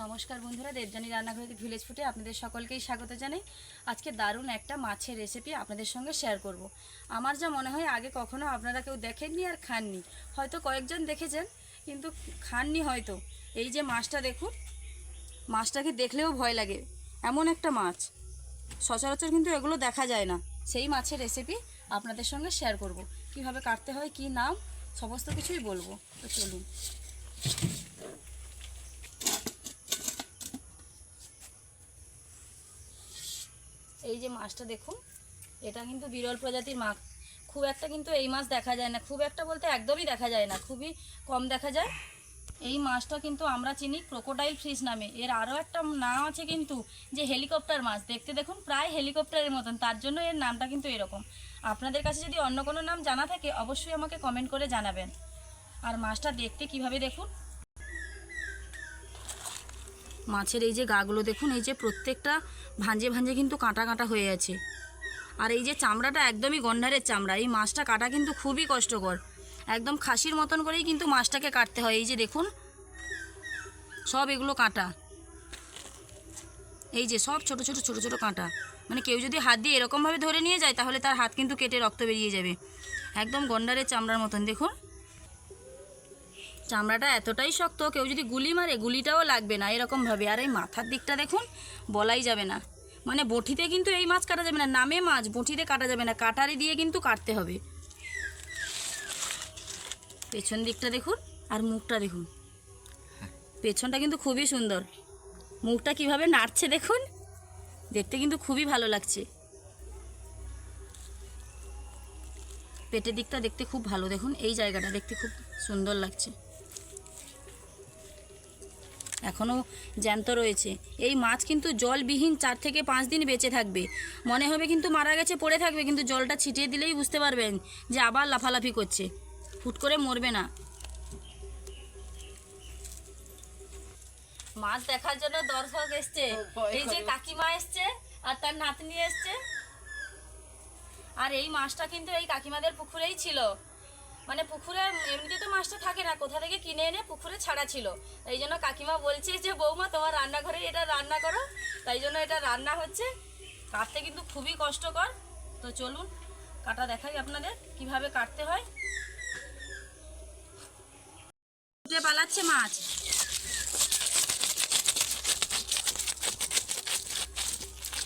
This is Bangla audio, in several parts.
নমস্কার বন্ধুরা, দেবযানী রান্নাঘরে ভিলেজ ফুডে আপনাদের সকলকেই স্বাগত জানাই। আজকে দারুণ একটা মাছের রেসিপি আপনাদের সঙ্গে শেয়ার করব। আমার যা মনে হয় আগে কখনো আপনারা কেউ দেখেননি আর খাননি, হয়তো কয়েকজন দেখেছেন কিন্তু খাননি হয়তো। এই যে মাছটা দেখুন, মাছটাকে দেখলেও ভয় লাগে, এমন একটা মাছ। সচরাচর কিন্তু এগুলো দেখা যায় না। সেই মাছের রেসিপি আপনাদের সঙ্গে শেয়ার করব, কিভাবে কাটতে হয়, কি নাম, সমস্ত কিছুই বলবো। তো চলুন। এই যে মাছটা দেখুন, এটা কিন্তু বিরল প্রজাতির মাছ। খুব একটা কিন্তু এই মাছ দেখা যায় না, খুব একটা বলতে একদমই দেখা যায় না, খুবই কম দেখা যায়। এই মাছটা কিন্তু আমরা চিনি ক্রোকোডাইল ফিশ নামে। এর আরও একটা নাম আছে কিন্তু, যে হেলিকপ্টার মাছ। দেখতে দেখুন প্রায় হেলিকপ্টারের মতন, তার জন্য এর নামটা কিন্তু এরকম। আপনাদের কাছে যদি অন্য কোনো নাম জানা থাকে অবশ্যই আমাকে কমেন্ট করে জানাবেন। আর মাছটা দেখতে কিভাবে দেখুন, মাছের এই যে গাগুলো দেখুন, এই যে প্রত্যেকটা ভাঁজে ভাঁজে কিন্তু কাঁটা কাঁটা হয়ে আছে। আর এই যে চামড়াটা একদমই গন্ডারের চামড়া। এই মাছটা কাটা কিন্তু খুবই কষ্টকর, একদম খাসির মতন করেই কিন্তু মাছটাকে কাটতে হয়। এই যে দেখুন, সব এগুলো কাঁটা, এই যে সব ছোট ছোট ছোট ছোট কাঁটা। মানে কেউ যদি হাত দিয়ে এরকমভাবে ধরে নিয়ে যায় তাহলে তার হাত কিন্তু কেটে রক্ত বেরিয়ে যাবে। একদম গন্ডারের চামড়ার মতন দেখুন, চামড়াটা এতটাই শক্ত, কেউ যদি গুলি মারে গুলিটাও লাগবে না এরকমভাবে। আর এই মাথার দিকটা দেখুন, বলাই যাবে না। মানে বটিতে কিন্তু এই মাছ কাটা যাবে না, নামে মাছ, বটিতে কাটা যাবে না, কাটারি দিয়ে কিন্তু কাটতে হবে। পেছন দিকটা দেখুন, আর মুখটা দেখুন, পেছনটা কিন্তু খুবই সুন্দর। মুখটা কিভাবে নাড়ছে দেখুন, দেখতে কিন্তু খুবই ভালো লাগছে। পেটের দিকটা দেখতে খুব ভালো, দেখুন এই জায়গাটা দেখতে খুব সুন্দর লাগছে, এখনও জ্যান্ত রয়েছে। এই মাছ কিন্তু জলবিহীন 4 থেকে 5 দিন বেঁচে থাকবে। মনে হবে কিন্তু মারা গেছে, পড়ে থাকবে, কিন্তু জলটা ছিটিয়ে দিলেই বুঝতে পারবেন যে আবার লাফালাফি করছে, হুট করে মরবে না। মাছ দেখার জন্য দর্শক এসছে, এই যে কাকিমা এসছে আর তার নাতনি এসছে। আর এই মাছটা কিন্তু এই কাকিমাদের পুকুরেই ছিল। মানে পুকুরে এমনিতে তো মাছটা থাকে না, কোথা থেকে কিনে এনে পুকুরে ছাড়া ছিল। এই জন্য কাকিমা বলছে যে বৌমা তোমার রান্নাঘরে এটা রান্না করো, তাই জন্য এটা রান্না হচ্ছে। কাটতে কিন্তু খুবই কষ্টকর। তো চলুন কাটা দেখাই আপনাদের কিভাবে কাটতে হয়। ছুটে পালাচ্ছে মাছ,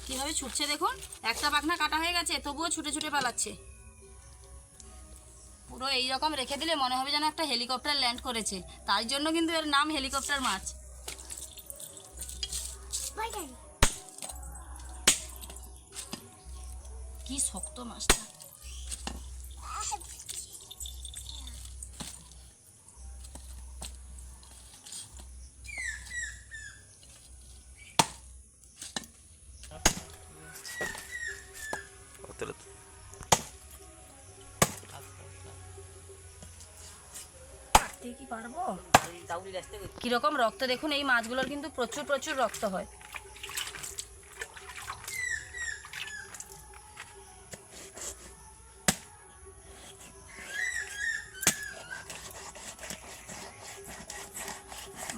কিভাবে ছুটছে দেখুন। একটা পাখনা কাটা হয়ে গেছে তবুও ছুটে ছুটে পালাচ্ছে। পুরো এইরকম রেখে দিলে মনে হবে যেন একটা হেলিকপ্টার ল্যান্ড করেছে, তাই জন্য কিন্তু এর নাম হেলিকপ্টার মাছ। কি শক্ত মাছটা। কি পারবো, কিরকম রক্ত দেখুন। এই মাছগুলোর কিন্তু প্রচুর প্রচুর রক্ত হয়।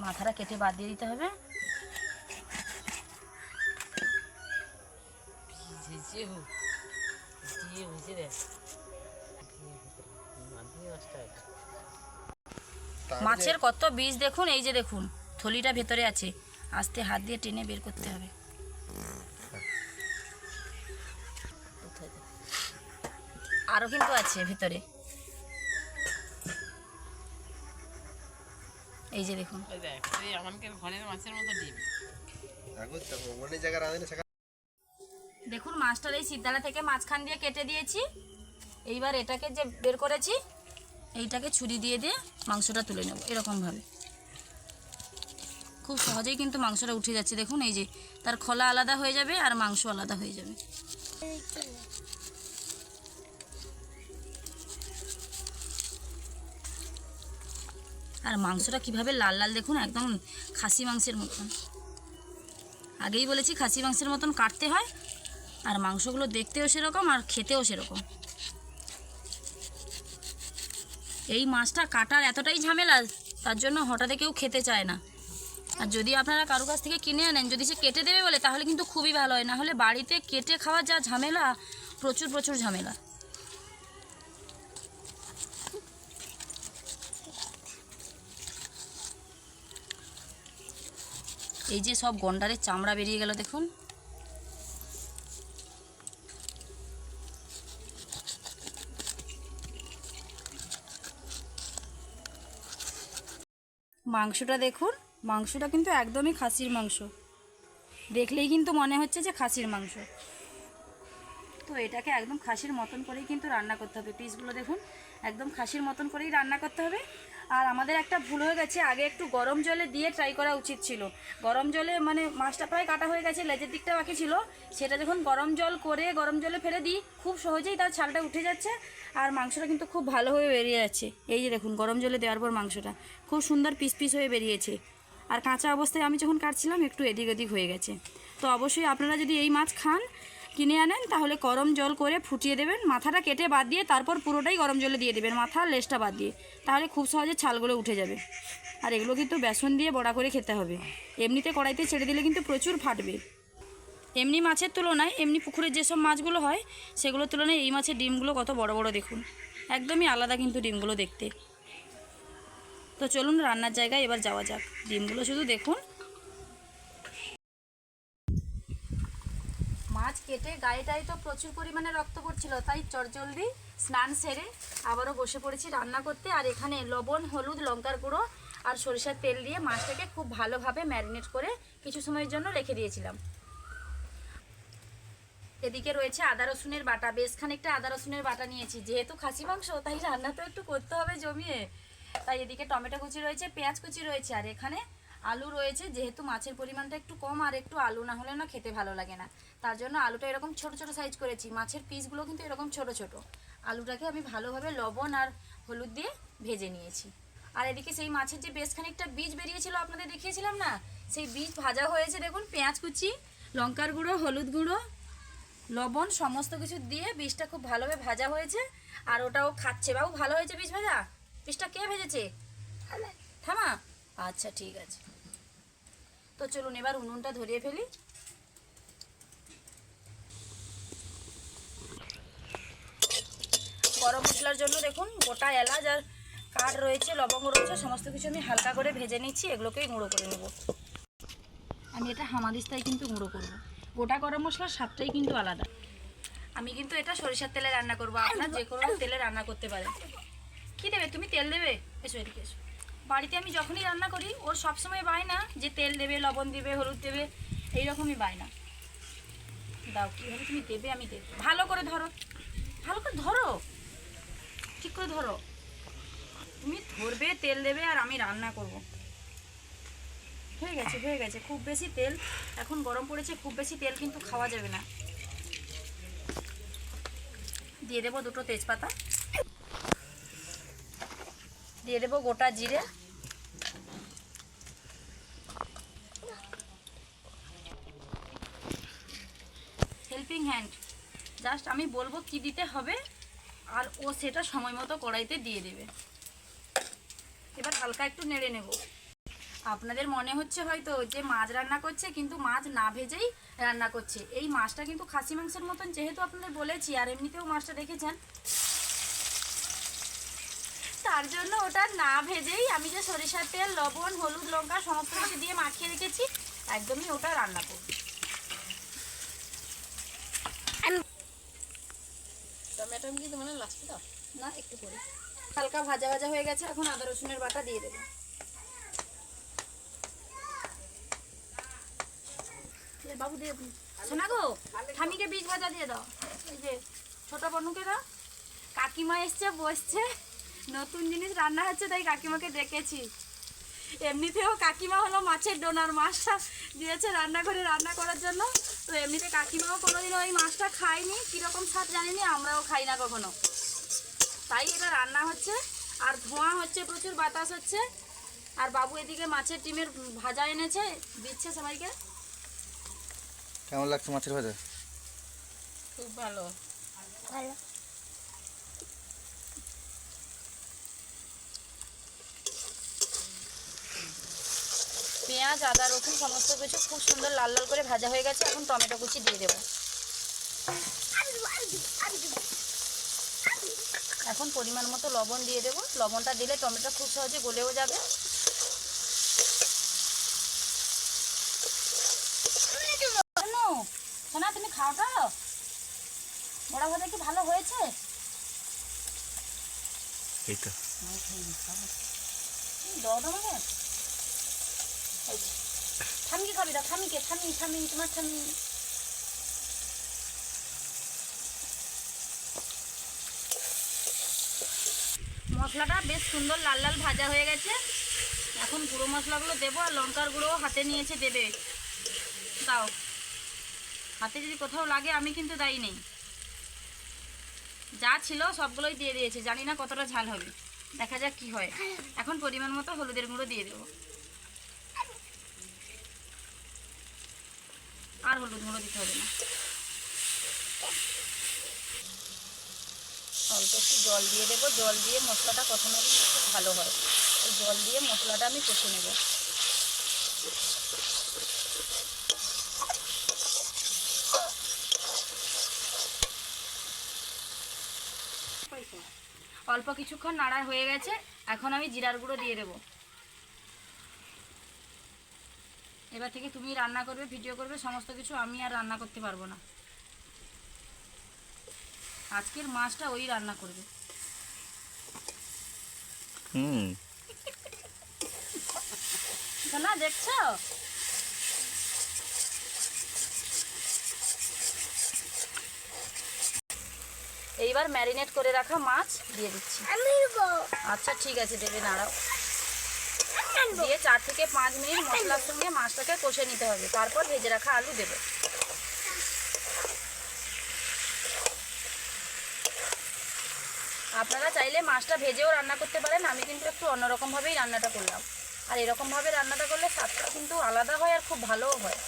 মাথাটা কেটে বাদ দিয়ে দিতে হবে। মাছের কত বীজ দেখুন, এই যে দেখুন থলিটা ভেতরে আছে, আস্তে হাত দিয়ে টেনে বের করতে হবে। আরো কিন্তু আছে ভেতরে, এই যে দেখুন। দেখুন মাছটার এই সিদ্ধারা থেকে মাঝখান দিয়ে কেটে দিয়েছি। এইবার এটাকে যে বের করেছি এইটাকে ছুরি দিয়ে দিয়ে মাংসটা তুলে নেব এরকমভাবে। খুব সহজেই কিন্তু মাংসটা উঠে যাচ্ছে দেখুন, এই যে তার খোলা আলাদা হয়ে যাবে আর মাংস আলাদা হয়ে যাবে। আর মাংসটা কিভাবে লাল লাল দেখুন, একদম খাসি মাংসের মতন। আগেই বলেছি খাসি মাংসের মতন কাটতে হয়, আর মাংসগুলো দেখতেও সেরকম আর খেতেও সেরকম। এই মাছটা কাটার এতটাই ঝামেলা, তার জন্য হঠাৎ কেউ খেতে চায় না। আর যদি আপনারা কারো কাছ থেকে কিনে আনেন, যদি সে কেটে দেবে বলে, তাহলে কিন্তু খুবই ভালো হয়। না হলে বাড়িতে কেটে খাওয়া যা ঝামেলা, প্রচুর প্রচুর ঝামেলা। এই যে সব গন্ডারের চামড়া বেরিয়ে গেল দেখুন। মাংসটা দেখুন, মাংসটা কিন্তু একদমই খাসির মাংস, দেখলেই কিন্তু মনে হচ্ছে যে খাসির মাংস। তো এটাকে একদম খাসির মতন করেই কিন্তু রান্না করতে হবে। পিসগুলো দেখুন, একদম খাসির মতন করেই রান্না করতে হবে। আর আমাদের একটা ভুল হয়ে গেছে, আগে একটু গরম জলে দিয়ে ট্রাই করা উচিত ছিল। গরম জলে মানে মাছটা প্রায় কাটা হয়ে গেছে, লেজের দিকটা বাকি ছিল, সেটা যখন গরম জল করে গরম জলে ফেলে দিই, খুব সহজেই তার ছালটা উঠে যাচ্ছে আর মাংসটা কিন্তু খুব ভালোভাবে বেরিয়ে যাচ্ছে। এই যে দেখুন, গরম জলে দেওয়ার পর মাংসটা খুব সুন্দর পিস পিস হয়ে বেরিয়েছে। আর কাঁচা অবস্থায় আমি যখন কাটছিলাম একটু এদিক ওদিক হয়ে গেছে। তো অবশ্যই আপনারা যদি এই মাছ খান, কিনে আনেন, তাহলে গরম জল করে ফুটিয়ে দেবেন, মাথাটা কেটে বাদ দিয়ে তারপর পুরোটাই গরম জলে দিয়ে দেবেন, মাথা আর লেজটা বাদ দিয়ে, তাহলে খুব সহজে ছালগুলো উঠে যাবে। আর এগুলো কিন্তু বেসন দিয়ে বড়া করে খেতে হবে, এমনিতে কড়াইতে ছেড়ে দিলে কিন্তু প্রচুর ফাটবে। এমনি মাছের তুলনায়, এমনি পুকুরের যেসব মাছগুলো হয় সেগুলোর তুলনায় এই মাছের ডিমগুলো কত বড় বড় দেখুন, একদমই আলাদা কিন্তু ডিমগুলো দেখতে। তো চলুন রান্নার জায়গায় এবার যাওয়া যাক। ডিমগুলো শুধু দেখুন। মাছ কেটে গায়েটায় তো প্রচুর পরিমাণে রক্ত পড়ছিল, তাই চটজলদি স্নান সেরে আবারও বসে পড়েছি রান্না করতে। আর এখানে লবণ, হলুদ, লঙ্কার গুঁড়ো আর সরিষার তেল দিয়ে মাছটাকে খুব ভালোভাবে ম্যারিনেট করে কিছু সময়ের জন্য রেখে দিয়েছিলাম। এদিকে রয়েছে আদা রসুনের বাটা, বেশ খানিকটা আদা রসুনের বাটা নিয়েছি, যেহেতু খাসি মাংস তাই রান্না তো একটু করতে হবে জমিয়ে। তাই এদিকে টমেটো কুচি রয়েছে, পেঁয়াজ কুচি রয়েছে, আর এখানে আলু রয়েছে। যেহেতু মাছের পরিমাণটা একটু কম, আর একটু আলু না হলে না খেতে ভালো লাগে না, তার জন্য আলুটা এরকম ছোট ছোট সাইজ করেছি। মাছের পিসগুলো কিন্তু এরকম ছোট ছোট। আলুটাকে আমি ভালোভাবে লবণ আর হলুদ দিয়ে ভেজে নিয়েছি। আর এদিকে সেই মাছের যে বেশ খানিকটা বীজ বেরিয়েছিল আপনাদের দেখিয়েছিলাম না, সেই বীজ ভাজা হয়েছে দেখুন। পেঁয়াজ কুচি, লঙ্কার গুঁড়ো, হলুদ গুঁড়ো, লবণ সমস্ত কিছু দিয়ে বীজটা খুব ভালোভাবে ভাজা হয়েছে। আর ওটাও খাচ্ছে। বাবু ভালো হয়েছে বীজ ভাজা? বীজটা কে ভেজেছে? থামা। আচ্ছা ঠিক আছে। তো চলুন এবার উনুনটা ধরিয়ে ফেলি। গরম মশলার জন্য দেখুন গোটা এলাচ আর কাঠ রয়েছে, লবঙ্গ রয়েছে, সমস্ত কিছু আমি হালকা করে ভেজে নিচ্ছি। এগুলোকেই গুঁড়ো করে নেব। আমি এটা হামাদিস্তায় কিন্তু গুঁড়ো করব। গোটা গরম মশলার স্বাদটাই কিন্তু আলাদা। আমি কিন্তু এটা সরিষার তেলে রান্না করব, আপনার যে কোনো তেলে রান্না করতে পারেন। কী দেবে তুমি? তেল দেবে? এসো এদিকে এসো। বাড়িতে আমি যখনই রান্না করি ওর সবসময় বায়না যে তেল দেবে, লবণ দেবে, হলুদ দেবে, এইরকমই বায়না। দাও, কীভাবে তুমি দেবে আমি দেব। ভালো করে ধরো, ভালো করে ধরো, ঠিক করে ধরো। তুমি ধরবে, তেল দেবে, আর আমি রান্না করব। হয়ে গেছে হয়ে গেছে। খুব বেশি তেল এখন গরম পড়েছে, খুব বেশি তেল কিন্তু খাওয়া যাবে না। দিয়ে দেবো দুটো তেজপাতা, দিয়ে দেবো গোটা জিরে, হেল্পিং হ্যান্ড, জাস্ট আমি বলবো কি দিতে হবে আর ও সেটা সময় মতো কড়াইতে দিয়ে দেবে। এবার হালকা একটু নেড়ে নেব। আপনাদের মনে হচ্ছে হয়তো যে মাছ রান্না করছে, কিন্তু মাছ না ভেজেই রান্না করছে। এই মাছটা কিন্তু খাসি মাংসের মতন, যেহেতু আপনাদের বলেছি আর এমনিতেও মাছটা দেখেছেন, তার জন্য ওটা না ভেজেই আমি যে সরিষার তেল, লবণ, হলুদ, লঙ্কা সমস্ত কিছু দিয়ে মাখিয়ে রেখেছি, একদমই ওটা রান্না করব। টমেটো কিন্তু মানে লাস্টে দাও না, একটু করে। হালকা ভাজা ভাজা হয়ে গেছে, এখন আদা রসুনের বাটা দিয়ে দেবো। বাবু দিয়ে শোনা গো, ঠামিকে বীজ ভাজা দিয়ে দাও। এই যে ছোট বনুকে দাও। কাকিমা এসছে, বসছে, নতুন জিনিস রান্না হচ্ছে তাই কাকিমাকে ডেকেছি। এমনিতেও কাকিমা হলো মাছের ডোনার, মাছটা দিয়েছে রান্না করে রান্না করার জন্য। তো এমনিতে কাকিমাও কোনোদিনও ওই মাছটা খায়নি, কীরকম স্বাদ জানিনি, আমরাও খাই না কখনো, তাই এটা রান্না হচ্ছে। আর ধোঁয়া হচ্ছে, প্রচুর বাতাস হচ্ছে। আর বাবু এদিকে মাছের ডিমের ভাজা এনেছে, দিচ্ছে সবাইকে। কেমন লাগছে মাছের ভাজা? খুব ভালো। ভালো। পেঁয়াজ, আদা, রসুন সমস্ত কিছু খুব সুন্দর লাল লাল করে ভাজা হয়ে গেছে। এখন টমেটো কুচি দিয়ে দেবো। এখন পরিমাণ মতো লবণ দিয়ে দেবো। লবণটা দিলে টমেটো খুব সহজে গলেও যাবে। সোনা, তুমি খাওটা বড়া ভাজা কি ভালো হয়েছে? এইটা ঠামি খাবি দাও, ঠামিকে ঠামি তোমার ঠামি। মশলাটা বেশ সুন্দর লাল লাল ভাজা হয়ে গেছে। এখন গুঁড়ো মশলাগুলো দেবো, আর লঙ্কার গুঁড়ো হাতে নিয়েছে দেবে। দাও, হাতে যদি কোথাও লাগে আমি কিন্তু দায়ী নেই। যা ছিল সবগুলোই দিয়ে দিয়েছে, জানি না কতটা ঝাল হবে, দেখা যাক কি হয়। এখন পরিমাণ মতো হলুদের গুঁড়ো দিয়ে দেবো, আর হলুদ গুঁড়ো দিতে হবে না। অল্প একটু জল দিয়ে দেবো। জল দিয়ে মশলাটা কষানো কিন্তু খুব ভালো হয়। এই জল দিয়ে মশলাটা আমি কষে নেব। অল্প কিছুক্ষণ নাড়া হয়ে গেছে। এখন আমি জিরার গুঁড়ো দিয়ে দেবো। এবার থেকে তুমি রান্না করবে, ভিডিও করবে, সমস্ত কিছু। আমি আর রান্না করতে পারবো না। আজকের মাছটা ওই রান্না করবে। না দেখছো, এইবার ম্যারিনেট করে রাখা মাছ দিয়ে দিচ্ছি। আচ্ছা ঠিক আছে, দেবে, নাড়াও। দিয়ে 4 থেকে 5 মিনিট মশলার সঙ্গে মাছটাকে কষে নিতে হবে। তারপর ভেজে রাখা আলু দেবে। আপনারা চাইলে মাছটা ভেজেও রান্না করতে পারেন। আমি কিন্তু একটু অন্যরকমভাবেই রান্নাটা করলাম। আর এরকমভাবে রান্নাটা করলে স্বাদটা কিন্তু আলাদা হয়, আর খুব ভালোও হয়।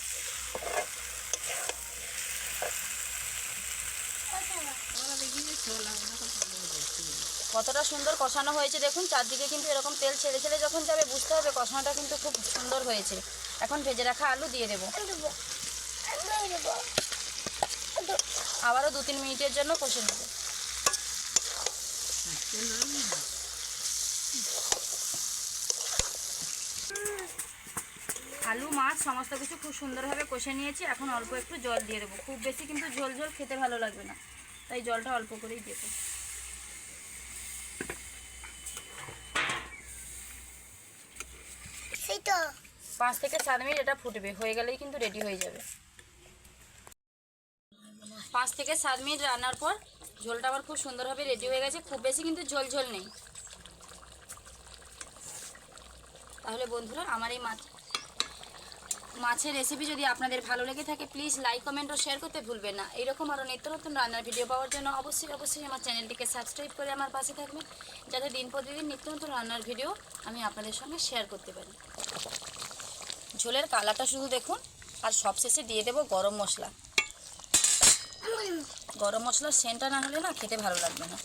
কতটা সুন্দর কষানো হয়েছে দেখুন। চারদিকে কিন্তু এরকম তেল ছেড়ে ছেড়ে যখন যাবে বুঝতে হবে কষানোটা কিন্তু খুব সুন্দর হয়েছে। এখন ভেজে রাখা আলু দিয়ে দেবো। আবারও 2-3 মিনিটের জন্য কষে নেব। আলু, মাছ সমস্ত কিছু খুব সুন্দরভাবে কষে নিয়েছি। এখন অল্প একটু জল দিয়ে দেবো। খুব বেশি কিন্তু ঝোল ঝোল খেতে ভালো লাগবে না, তাই জলটা অল্প করেই দেবো। সেই তো 5 থেকে 7 মিনিট এটা ফুটবে, হয়ে গেলেই কিন্তু রেডি হয়ে যাবে। 5 থেকে 7 মিনিট রান্নার পর ঝোলটা আবার খুব সুন্দরভাবে রেডি হয়ে গেছে। খুব বেশি কিন্তু ঝোল ঝোল নেই। তাহলে বন্ধুরা, আমার এই মাছের রেসিপি যদি আপনাদের ভালো লেগে থাকে, প্লিজ লাইক, কমেন্ট ও শেয়ার করতে ভুলবেন না। এইরকম আরও নিত্য নতুন রান্নার ভিডিও পাওয়ার জন্য অবশ্যই আমার চ্যানেলটিকে সাবস্ক্রাইব করে আমার পাশে থাকবেন, যাতে দিন প্রতিদিন নিত্য নতুন রান্নার ভিডিও আমি আপনাদের সঙ্গে শেয়ার করতে পারি। ঝোলের কালারটা শুধু দেখুন। আর সবশেষে দিয়ে দেবো গরম মশলা। গরম মশলার সেন্টটা না হলে না খেতে ভালো লাগবে না।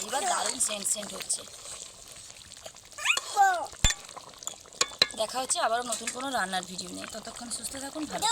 এবার দারুণ সেন্ট হচ্ছে। দেখা হচ্ছে আবারও নতুন কোনো রান্নার ভিডিও নিয়ে। ততক্ষণ সুস্থ থাকুন, ভালো।